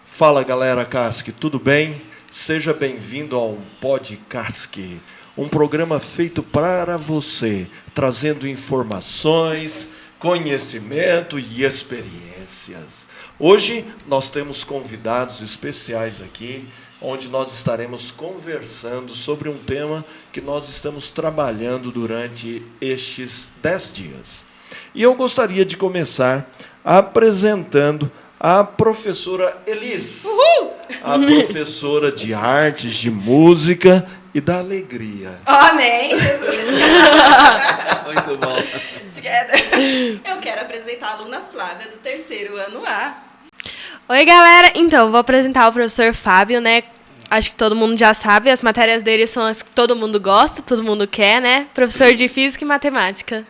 Fala galera Casque, tudo bem? Seja bem-vindo ao Podcast, um programa feito para você, trazendo informações, conhecimento e experiências. Hoje nós temos convidados especiais aqui, onde nós estaremos conversando sobre um tema que nós estamos trabalhando durante estes 10 dias. E eu gostaria de começar apresentando a professora Elis, a professora de artes, de música e da alegria. Amém, Jesus. Muito bom. Together. Eu quero apresentar a aluna Flávia, do 3º ano A. Oi, galera. Então, vou apresentar o professor Fábio, né? Acho que todo mundo já sabe, as matérias dele são as que todo mundo gosta, todo mundo quer, né? Professor de Física e Matemática.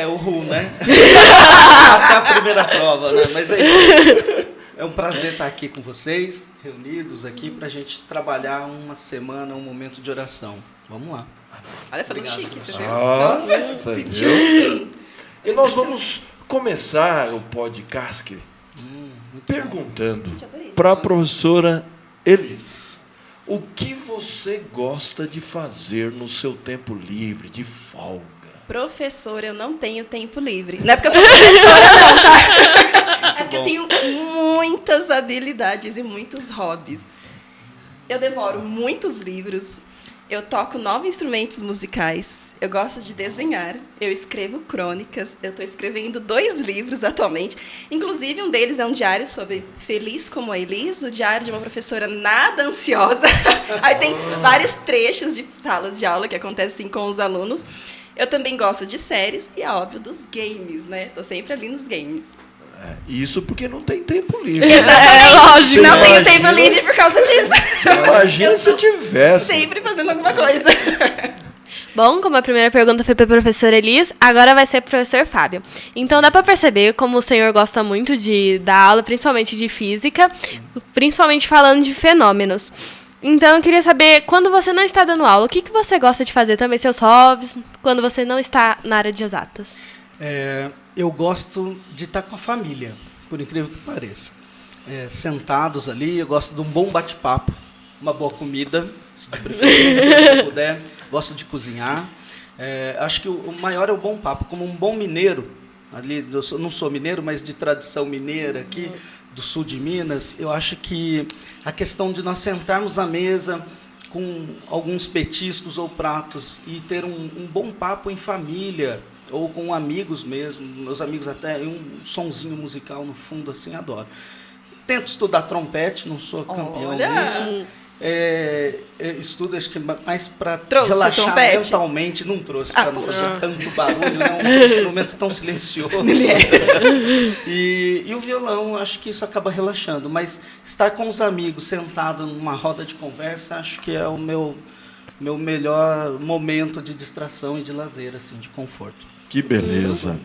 Uhul, né? Até a primeira prova, né? Mas é um prazer estar aqui com vocês, reunidos aqui, para a gente trabalhar uma semana, um momento de oração. Vamos lá. Olha, falando chique, você viu? Nossa, você viu? E nós vamos começar o podcast perguntando para a professora Elis, o que você gosta de fazer no seu tempo livre, de folga? Professora, eu não tenho tempo livre. Não é porque eu sou professora, não, tá? É porque eu tenho muitas habilidades e muitos hobbies. Eu devoro muitos livros. Eu toco 9 instrumentos musicais. Eu gosto de desenhar. Eu escrevo crônicas. Eu estou escrevendo 2 livros atualmente. Inclusive, um deles é um diário sobre Feliz como a Elis, o diário de uma professora nada ansiosa. Aí tem vários trechos de salas de aula que acontecem com os alunos. Eu também gosto de séries e, é óbvio, dos games, né? Tô sempre ali nos games. Isso porque não tem tempo livre. Exatamente. Lógico. Não tenho tempo livre por causa disso. Você imagina se tivesse. Sempre fazendo alguma coisa. Bom, como a primeira pergunta foi para a professora Elis, agora vai ser para o professor Fábio. Então dá para perceber como o senhor gosta muito de dar aula, principalmente de física, principalmente falando de fenômenos. Então, eu queria saber, quando você não está dando aula, o que você gosta de fazer? Também seus hobbies, quando você não está na área de exatas? Eu gosto de estar com a família, por incrível que pareça. Sentados ali, eu gosto de um bom bate-papo, uma boa comida, se de preferência, se puder. Gosto de cozinhar. Acho que o maior é o bom papo. Como um bom mineiro, ali, eu não sou mineiro, mas de tradição mineira aqui, do sul de Minas, eu acho que a questão de nós sentarmos à mesa com alguns petiscos ou pratos e ter um bom papo em família ou com amigos mesmo, meus amigos até, um sonzinho musical no fundo, assim, adoro. Tento estudar trompete, não sou campeão nisso. Estudo, acho que mais para relaxar mentalmente, não trouxe para não fazer tanto barulho, não um instrumento tão silencioso. E o violão, acho que isso acaba relaxando, mas estar com os amigos, sentado numa roda de conversa, acho que é o meu melhor momento de distração e de lazer, assim, de conforto. Que beleza.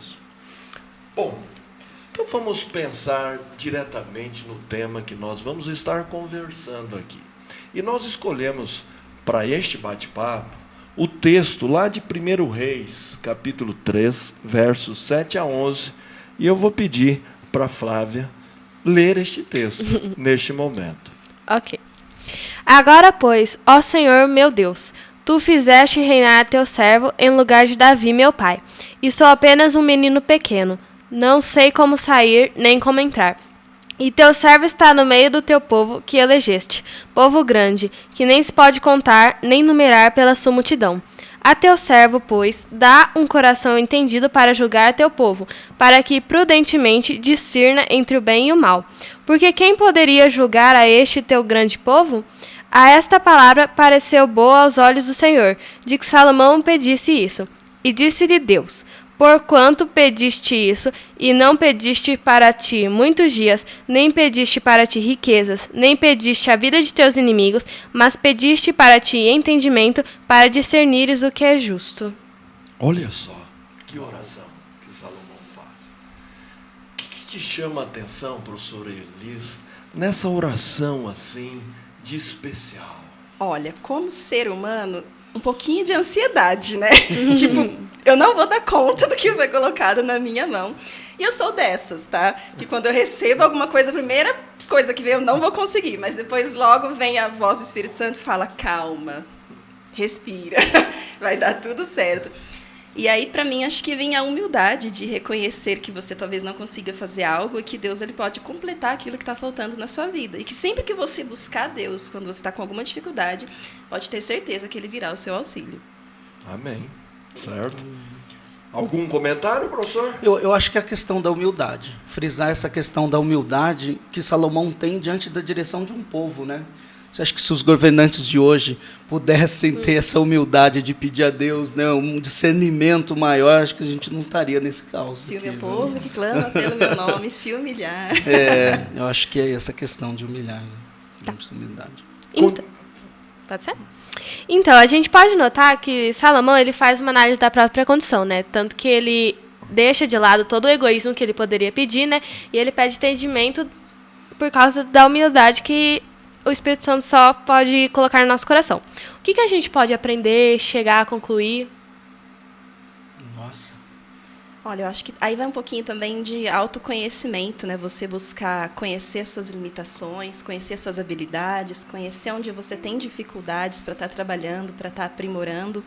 Bom, então vamos pensar diretamente no tema que nós vamos estar conversando aqui. E nós escolhemos para este bate-papo o texto lá de 1 Reis, capítulo 3, versos 7 a 11. E eu vou pedir para a Flávia ler este texto neste momento. Ok. Agora, pois, ó Senhor meu Deus, tu fizeste reinar teu servo em lugar de Davi, meu pai. E sou apenas um menino pequeno. Não sei como sair nem como entrar. E teu servo está no meio do teu povo que elegeste, povo grande, que nem se pode contar nem numerar pela sua multidão. A teu servo, pois, dá um coração entendido para julgar teu povo, para que prudentemente discirna entre o bem e o mal. Porque quem poderia julgar a este teu grande povo? A esta palavra pareceu boa aos olhos do Senhor, de que Salomão pedisse isso. E disse-lhe Deus: porquanto pediste isso, e não pediste para ti muitos dias, nem pediste para ti riquezas, nem pediste a vida de teus inimigos, mas pediste para ti entendimento, para discernires o que é justo. Olha só, que oração que Salomão faz. O que te chama a atenção, professora Elis, nessa oração assim, de especial? Olha, como ser humano, um pouquinho de ansiedade, né? Tipo, eu não vou dar conta do que foi colocado na minha mão. E eu sou dessas, tá? Que quando eu recebo alguma coisa, a primeira coisa que vem, eu não vou conseguir. Mas depois logo vem a voz do Espírito Santo e fala, calma, respira, vai dar tudo certo. E aí, para mim, acho que vem a humildade de reconhecer que você talvez não consiga fazer algo e que Deus ele pode completar aquilo que está faltando na sua vida. E que sempre que você buscar Deus, quando você está com alguma dificuldade, pode ter certeza que Ele virá o seu auxílio. Amém. Certo? Algum comentário, professor? Eu acho que a questão da humildade, frisar essa questão da humildade que Salomão tem diante da direção de um povo, né? Você acha que se os governantes de hoje pudessem ter essa humildade de pedir a Deus, né, um discernimento maior, acho que a gente não estaria nesse caos. Se o meu povo que clama pelo meu nome se humilhar. Eu acho que é essa questão de humilhar, né? Tá. Humildade. Então, pode ser? Então, a gente pode notar que Salomão ele faz uma análise da própria condição, né? Tanto que ele deixa de lado todo o egoísmo que ele poderia pedir, né? E ele pede entendimento por causa da humildade que o Espírito Santo só pode colocar no nosso coração. O que a gente pode aprender, chegar a concluir? Nossa. Olha, eu acho que aí vai um pouquinho também de autoconhecimento, né? Você buscar conhecer suas limitações, conhecer suas habilidades, conhecer onde você tem dificuldades para estar trabalhando, para estar aprimorando.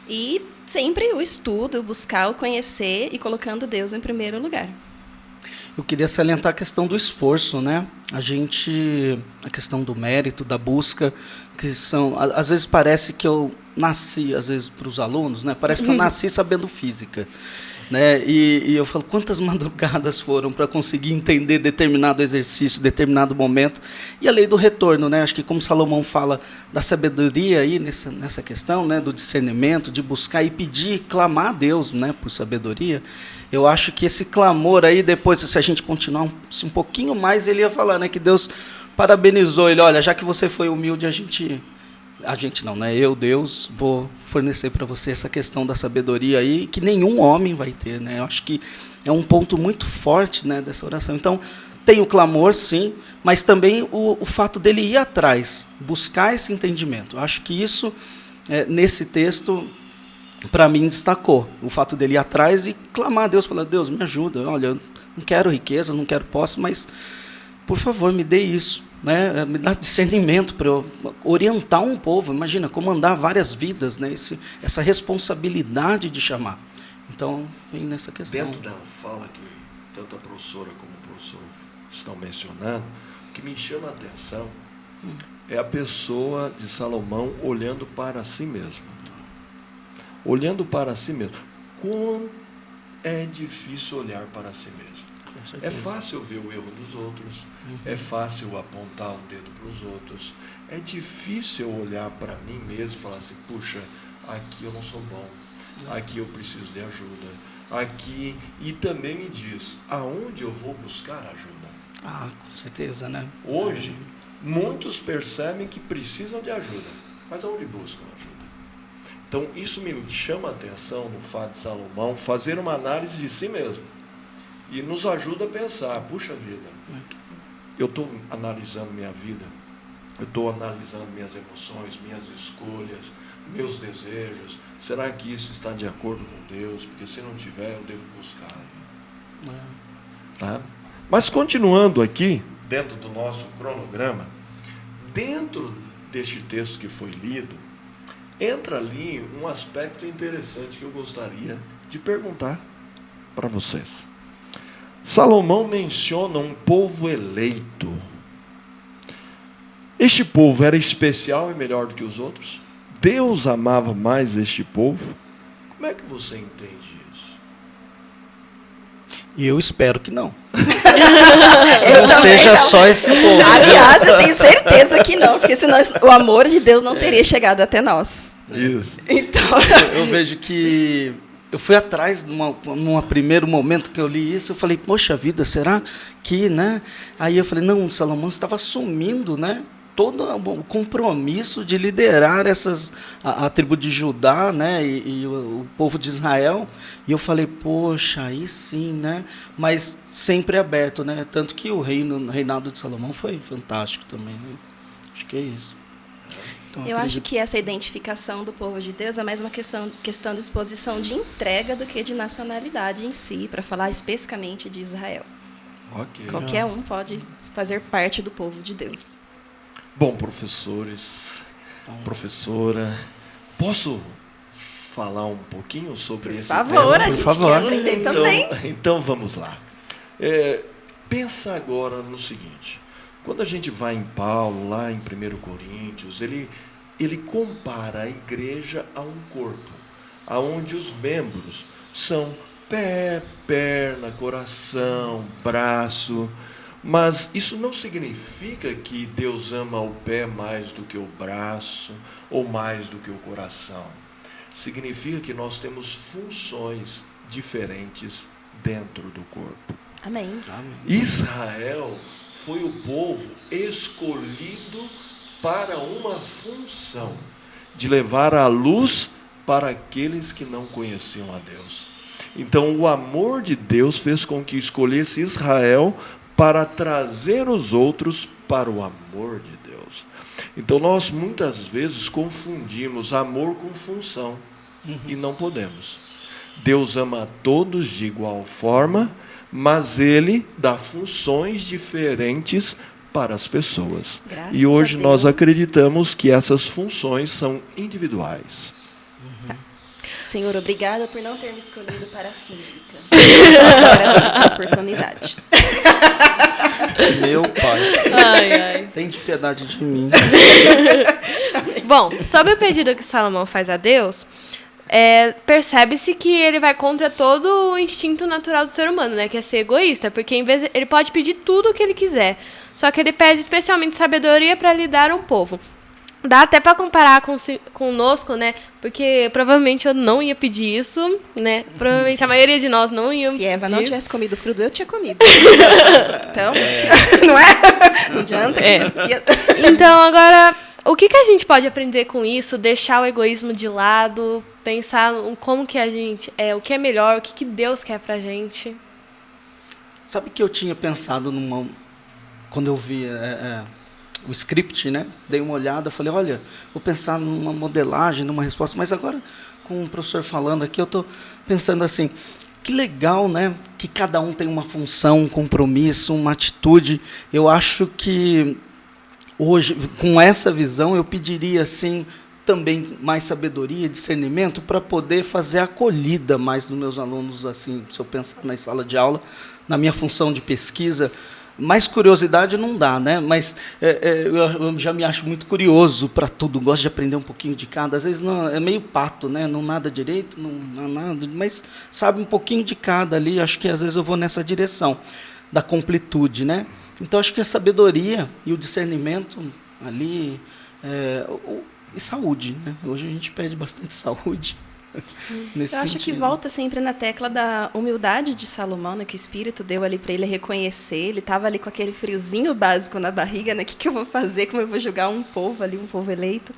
E sempre o estudo, buscar o conhecer e colocando Deus em primeiro lugar. Eu queria salientar a questão do esforço, né? A questão do mérito, da busca, que são, às vezes parece que eu nasci, às vezes para os alunos, né? Parece que eu nasci sabendo física, né? E eu falo, quantas madrugadas foram para conseguir entender determinado exercício, determinado momento, e a lei do retorno, né? Acho que como Salomão fala da sabedoria aí nessa questão, né? Do discernimento, de buscar e pedir, clamar a Deus, né? Por sabedoria. Eu acho que esse clamor aí, depois, se a gente continuar um pouquinho mais, ele ia falar, né? Que Deus parabenizou ele, olha, já que você foi humilde, a gente não, né? Eu, Deus, vou fornecer para você essa questão da sabedoria aí, que nenhum homem vai ter, né? Eu acho que é um ponto muito forte, né, dessa oração. Então, tem o clamor, sim, mas também o fato dele ir atrás, buscar esse entendimento. Eu acho que isso, nesse texto, para mim, destacou. O fato dele ir atrás e clamar a Deus, falar, Deus, me ajuda, olha, eu não quero riqueza, não quero posse, mas, por favor, me dê isso. Né, me dá discernimento para eu orientar um povo, imagina, comandar várias vidas, né, essa responsabilidade de chamar. Então, vem nessa questão. Dentro da fala que tanto a professora como o professor estão mencionando, o que me chama a atenção é a pessoa de Salomão olhando para si mesmo. Olhando para si mesmo. Como é difícil olhar para si mesmo. É fácil ver o erro dos outros, é fácil apontar o dedo para os outros, é difícil eu olhar para mim mesmo e falar assim, puxa, aqui eu não sou bom, aqui eu preciso de ajuda, aqui, e também me diz, aonde eu vou buscar ajuda? Com certeza, né? Hoje, muitos percebem que precisam de ajuda, mas aonde buscam ajuda? Então, isso me chama a atenção no fato de Salomão fazer uma análise de si mesmo. E nos ajuda a pensar, puxa vida, eu estou analisando minha vida, eu estou analisando minhas emoções, minhas escolhas, meus desejos. Será que isso está de acordo com Deus? Porque se não tiver, eu devo buscar. Tá? Mas continuando aqui, dentro do nosso cronograma, dentro deste texto que foi lido, entra ali um aspecto interessante que eu gostaria de perguntar para vocês. Salomão menciona um povo eleito. Este povo era especial e melhor do que os outros? Deus amava mais este povo? Como é que você entende isso? E eu espero que não. Não seja só esse povo. Aliás, eu tenho certeza que não, porque senão o amor de Deus não teria chegado até nós. Isso. Então, eu vejo que eu fui atrás, num primeiro momento que eu li isso, eu falei, poxa vida, será que, né? Aí eu falei, não, Salomão estava assumindo, né, todo o compromisso de liderar a tribo de Judá, né, e o povo de Israel. E eu falei, poxa, aí sim, né? Mas sempre aberto, né? Tanto que o reinado de Salomão foi fantástico também, né? Acho que é isso. Então, eu acho que essa identificação do povo de Deus é mais uma questão de exposição de entrega do que de nacionalidade em si, para falar especificamente de Israel. Ok. Qualquer um pode fazer parte do povo de Deus. Bom, professores, professora, posso falar um pouquinho sobre esse tema? Por favor, a gente quer aprender também. Então vamos lá. Pensa agora no seguinte. Quando a gente vai em Paulo, lá em 1 Coríntios, ele compara a igreja a um corpo, onde os membros são pé, perna, coração, braço. Mas isso não significa que Deus ama o pé mais do que o braço ou mais do que o coração. Significa que nós temos funções diferentes dentro do corpo. Amém. Israel foi o povo escolhido para uma função de levar a luz para aqueles que não conheciam a Deus. Então, o amor de Deus fez com que escolhesse Israel para trazer os outros para o amor de Deus. Então, nós muitas vezes confundimos amor com função, e não podemos. Deus ama a todos de igual forma, mas Ele dá funções diferentes para as pessoas. Graças e hoje a Deus. nós acreditamos que essas funções são individuais. Senhor, obrigada por não ter me escolhido para a física. Agora temos essa oportunidade. Meu pai, Ai. tem de piedade de mim. Bom, sobre o pedido que Salomão faz a Deus, percebe-se que ele vai contra todo o instinto natural do ser humano, né? Que é ser egoísta, porque em vez ele pode pedir tudo o que ele quiser, só que ele pede especialmente sabedoria para lidar um povo. Dá até para comparar conosco, né? Porque provavelmente eu não ia pedir isso, né? Provavelmente a maioria de nós não ia Se Eva pedir. não tivesse comido fruto, eu tinha comido. Então, não é? Não adianta. Então, agora, o que a gente pode aprender com isso? Deixar o egoísmo de lado, pensar em como que a gente o que é melhor, o que Deus quer pra gente. Sabe que eu tinha pensado quando eu vi o script, né? Dei uma olhada, falei, olha, vou pensar numa modelagem, numa resposta, mas agora, com o professor falando aqui, eu estou pensando assim, que legal, né? Que cada um tem uma função, um compromisso, uma atitude. Eu acho que hoje, com essa visão, eu pediria, assim, também mais sabedoria, discernimento, para poder fazer a acolhida mais dos meus alunos, assim, se eu pensar na sala de aula, na minha função de pesquisa. Mais curiosidade não dá, né? Mas eu já me acho muito curioso para tudo, gosto de aprender um pouquinho de cada. Às vezes não, é meio pato, né? Não nada direito, não nada, mas sabe um pouquinho de cada ali. Acho que às vezes eu vou nessa direção da completude, né? Então acho que a sabedoria e o discernimento ali e saúde, né? Hoje a gente pede bastante saúde. Nesse eu acho sentido. que volta sempre na tecla da humildade de Salomão, né, que o Espírito deu ali para ele reconhecer. Ele estava ali com aquele friozinho básico na barriga, né? O que eu vou fazer? Como eu vou julgar um povo ali, um povo eleito?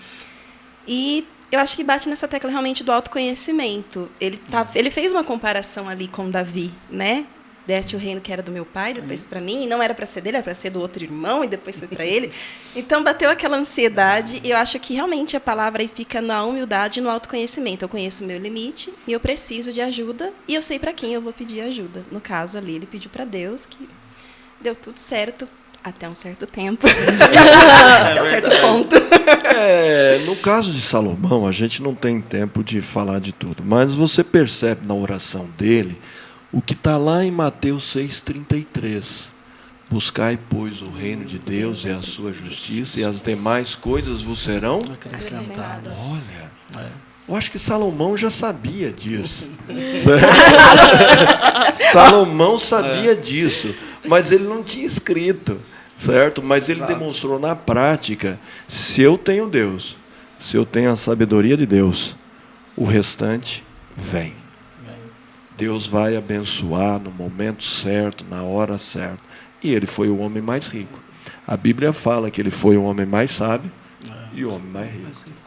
E eu acho que bate nessa tecla realmente do autoconhecimento. Ele fez uma comparação ali com Davi, né? Deste o reino que era do meu pai, depois para mim, e não era para ser dele, era para ser do outro irmão, e depois foi para ele. Então, bateu aquela ansiedade, e eu acho que realmente a palavra aí fica na humildade e no autoconhecimento. Eu conheço o meu limite, e eu preciso de ajuda, e eu sei para quem eu vou pedir ajuda. No caso ali, ele pediu para Deus, que deu tudo certo, até um certo tempo, até um certo ponto. No caso de Salomão, a gente não tem tempo de falar de tudo, mas você percebe na oração dele o que está lá em Mateus 6,33. Buscai, pois, o reino de Deus e a sua justiça, e as demais coisas vos serão Acrescentadas. Olha, eu acho que Salomão já sabia disso. Salomão sabia disso, mas ele não tinha escrito, certo? Mas ele demonstrou na prática, se eu tenho Deus, se eu tenho a sabedoria de Deus, o restante vem. Deus vai abençoar no momento certo, na hora certa. E ele foi o homem mais rico. A Bíblia fala que ele foi o homem mais sábio e o homem mais rico.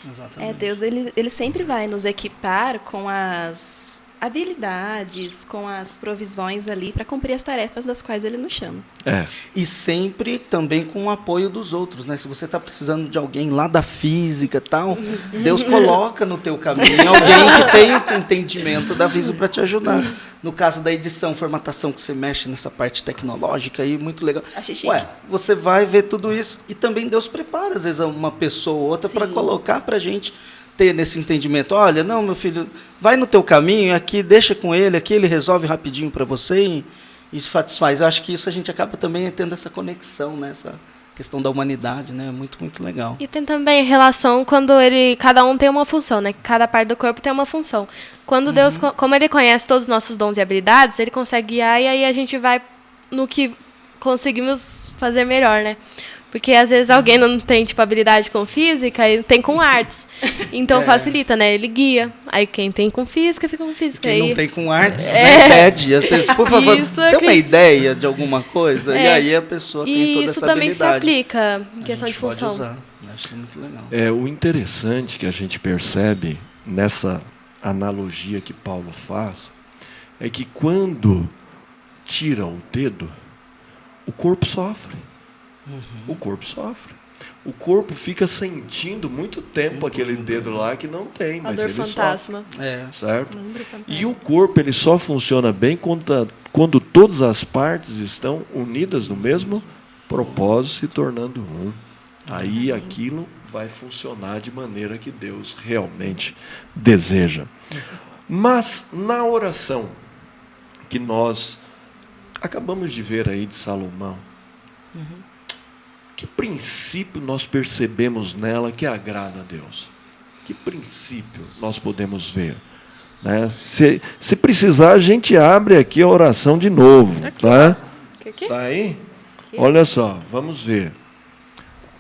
Exatamente. Deus ele sempre vai nos equipar com as habilidades, com as provisões ali para cumprir as tarefas das quais ele nos chama. E sempre também com o apoio dos outros, né? Se você está precisando de alguém lá da física e tal, Deus coloca no teu caminho alguém que tem o entendimento da física para te ajudar. No caso da edição, formatação, que você mexe nessa parte tecnológica aí, muito legal. Achei chique. Você vai ver tudo isso e também Deus prepara, às vezes, uma pessoa ou outra para colocar para a gente ter nesse entendimento. Olha, não, meu filho, vai no teu caminho, aqui, deixa com ele, aqui ele resolve rapidinho para você e satisfaz. Eu acho que isso a gente acaba também tendo essa conexão, né? Essa questão da humanidade, né? Muito, muito legal. E tem também relação quando cada um tem uma função, né? Cada parte do corpo tem uma função. Quando Deus, como ele conhece todos os nossos dons e habilidades, ele consegue guiar e aí a gente vai no que conseguimos fazer melhor, né? Porque às vezes alguém não tem tipo habilidade com física e tem com artes. Então facilita, né? Ele guia. Aí quem tem com física, fica com física. Quem não tem com artes, né? Pede. Às vezes, por favor, tem uma ideia de alguma coisa? E aí a pessoa tem toda essa habilidade. E isso também se aplica em questão de função. Pode usar. Eu acho muito legal. O interessante que a gente percebe nessa analogia que Paulo faz é que quando tira o dedo, o corpo sofre. O corpo sofre. O corpo fica sentindo muito tempo aquele dedo lá que não tem, mas ele fantasma. Sofre. Certo? E o corpo ele só funciona bem quando todas as partes estão unidas no mesmo propósito, se tornando um. Aí aquilo vai funcionar de maneira que Deus realmente deseja. Mas na oração que nós acabamos de ver aí de Salomão, que princípio nós percebemos nela que agrada a Deus? Que princípio nós podemos ver? Né? Se precisar, a gente abre aqui a oração de novo. Tá? Tá aí? Olha só, vamos ver.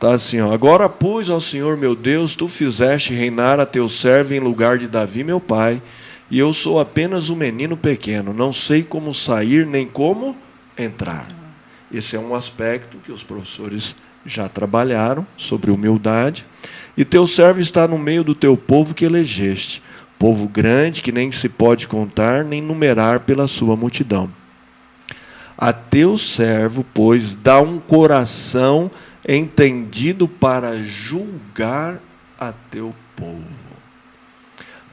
Tá assim, ó. Agora, pois, ao Senhor meu Deus, tu fizeste reinar a teu servo em lugar de Davi, meu pai, e eu sou apenas um menino pequeno, não sei como sair nem como entrar. Esse é um aspecto que os professores já trabalharam sobre humildade. E teu servo está no meio do teu povo que elegeste, povo grande que nem se pode contar nem numerar pela sua multidão. A teu servo, pois, dá um coração entendido para julgar a teu povo,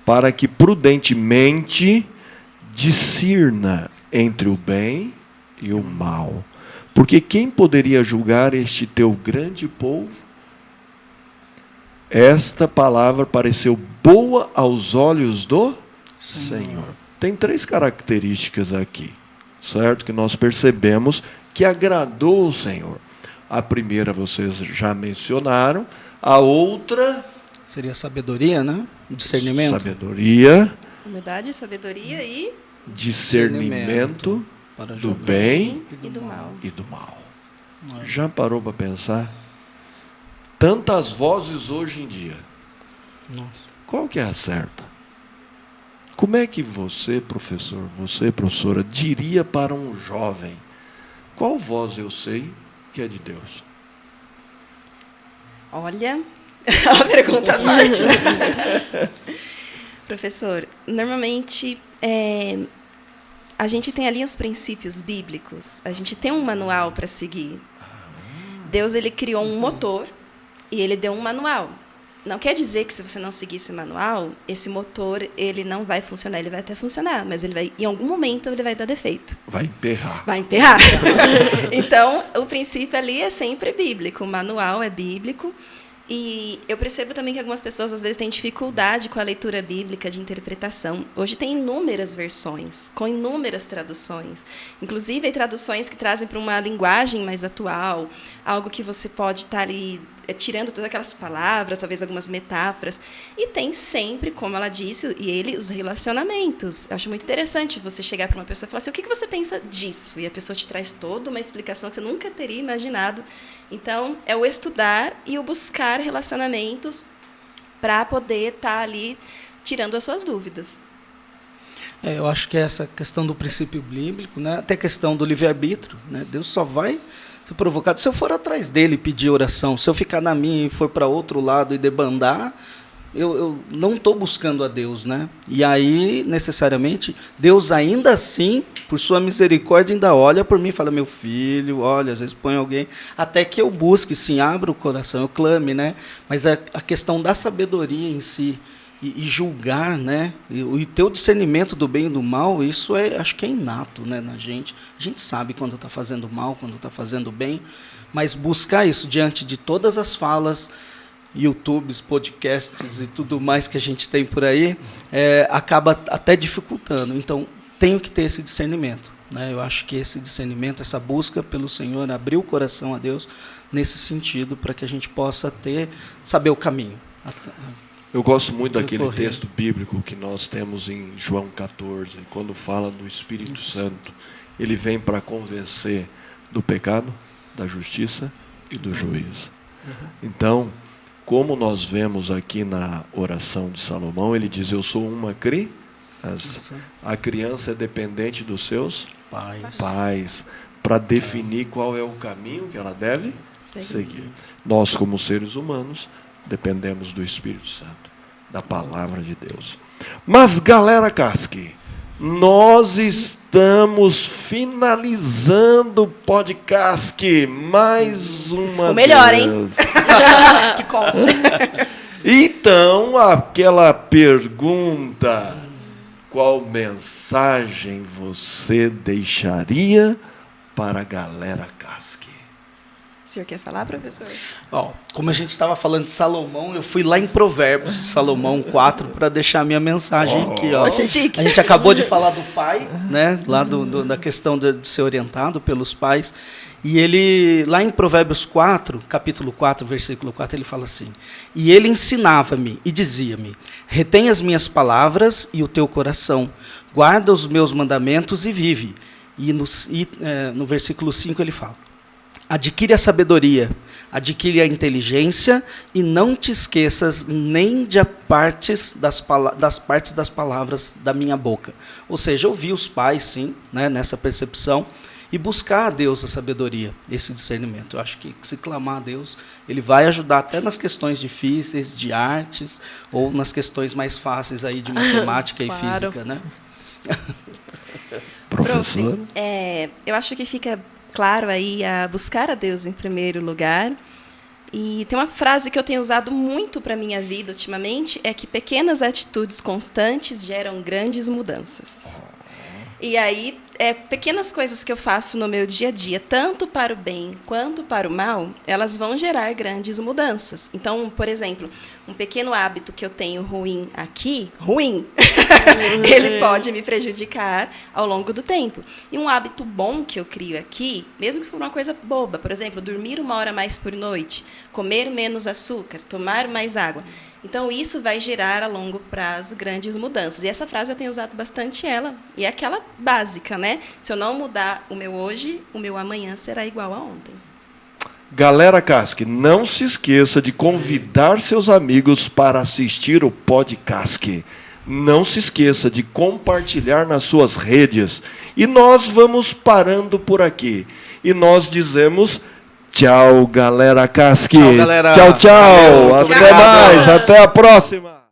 para que prudentemente discirna entre o bem e o mal. Porque quem poderia julgar este teu grande povo? Esta palavra pareceu boa aos olhos do Senhor. Tem 3 características aqui, certo? Que nós percebemos que agradou o Senhor. A primeira vocês já mencionaram, a outra seria sabedoria, né? Discernimento. Sabedoria. Humildade, sabedoria e discernimento do bem e do mal. Já parou para pensar? Tantas vozes hoje em dia. Nossa. Qual que é a certa? Como é que você, professor, você, professora, diria para um jovem, qual voz eu sei que é de Deus? Olha, a pergunta forte, né? Professor, normalmente a gente tem ali os princípios bíblicos, a gente tem um manual para seguir. Deus ele criou um motor e ele deu um manual. Não quer dizer que se você não seguir esse manual, esse motor ele não vai funcionar, ele vai até funcionar, mas ele vai, em algum momento ele vai dar defeito. Vai emperrar. Vai emperrar. Então, o princípio ali é sempre bíblico, o manual é bíblico. E eu percebo também que algumas pessoas, às vezes, têm dificuldade com a leitura bíblica de interpretação. Hoje tem inúmeras versões, com inúmeras traduções. Inclusive, traduções que trazem para uma linguagem mais atual, algo que você pode estar ali tirando todas aquelas palavras, talvez algumas metáforas. E tem sempre, como ela disse, os relacionamentos. Eu acho muito interessante você chegar para uma pessoa e falar assim, o que você pensa disso? E a pessoa te traz toda uma explicação que você nunca teria imaginado. Então, é o estudar e o buscar relacionamentos para poder estar ali tirando as suas dúvidas. Eu acho que essa questão do princípio bíblico, né, até a questão do livre-arbítrio, né, Deus só vai ser provocado. Se eu for atrás dele e pedir oração, se eu ficar na minha e for para outro lado e debandar, eu não estou buscando a Deus, né? E aí, necessariamente, Deus ainda assim, por sua misericórdia, ainda olha por mim e fala, meu filho, olha, às vezes põe alguém, até que eu busque, sim, abra o coração, eu clame, né? Mas a questão da sabedoria em si, e julgar, né? E ter o discernimento do bem e do mal, isso acho que é inato, né, na gente. A gente sabe quando está fazendo mal, quando está fazendo bem, mas buscar isso diante de todas as falas, YouTubes, podcasts e tudo mais que a gente tem por aí, acaba até dificultando. Então, tenho que ter esse discernimento, né? Eu acho que esse discernimento, essa busca pelo Senhor, abrir o coração a Deus nesse sentido, para que a gente possa saber o caminho. Eu gosto muito daquele texto bíblico que nós temos em João 14, quando fala do Espírito Santo. Ele vem para convencer do pecado, da justiça e do juízo. Então, como nós vemos aqui na oração de Salomão, ele diz, eu sou uma criança. A criança é dependente dos seus pais para definir qual é o caminho que ela deve seguir. Nós, como seres humanos, dependemos do Espírito Santo, da palavra de Deus. Mas, galera Casque, nós estamos finalizando o podcast mais uma vez. O melhor, hein? Que consta. Então, aquela pergunta, qual mensagem você deixaria para a galera Casque? O senhor quer falar, professor? Como a gente estava falando de Salomão, eu fui lá em Provérbios de Salomão 4 para deixar a minha mensagem aqui. A gente acabou de falar do pai, né? Lá da questão de ser orientado pelos pais. E ele, lá em Provérbios 4, capítulo 4, versículo 4, ele fala assim, e ele ensinava-me e dizia-me, retém as minhas palavras e o teu coração, guarda os meus mandamentos e vive. E no versículo 5 ele fala, adquire a sabedoria, adquire a inteligência e não te esqueças nem de partes das palavras da minha boca. Ou seja, ouvir os pais, sim, né, nessa percepção, e buscar a Deus a sabedoria, esse discernimento. Eu acho que se clamar a Deus, ele vai ajudar até nas questões difíceis de artes ou nas questões mais fáceis aí de matemática e física, né? Professor? Eu acho que fica claro aí a buscar a Deus em primeiro lugar. E tem uma frase que eu tenho usado muito para a minha vida ultimamente, é que pequenas atitudes constantes geram grandes mudanças. E aí, pequenas coisas que eu faço no meu dia a dia, tanto para o bem quanto para o mal, elas vão gerar grandes mudanças. Então, por exemplo, um pequeno hábito que eu tenho ruim, ele pode me prejudicar ao longo do tempo. E um hábito bom que eu crio aqui, mesmo que for uma coisa boba, por exemplo, dormir 1 hora mais por noite, comer menos açúcar, tomar mais água. Então, isso vai gerar a longo prazo grandes mudanças. E essa frase eu tenho usado bastante ela. E é aquela básica, né? Se eu não mudar o meu hoje, o meu amanhã será igual a ontem. Galera Casque, não se esqueça de convidar seus amigos para assistir o podcast. Não se esqueça de compartilhar nas suas redes. E nós vamos parando por aqui. E nós dizemos... Tchau, galera Casque. Tchau, galera. Tchau, tchau. Valeu, até mais. Até a próxima.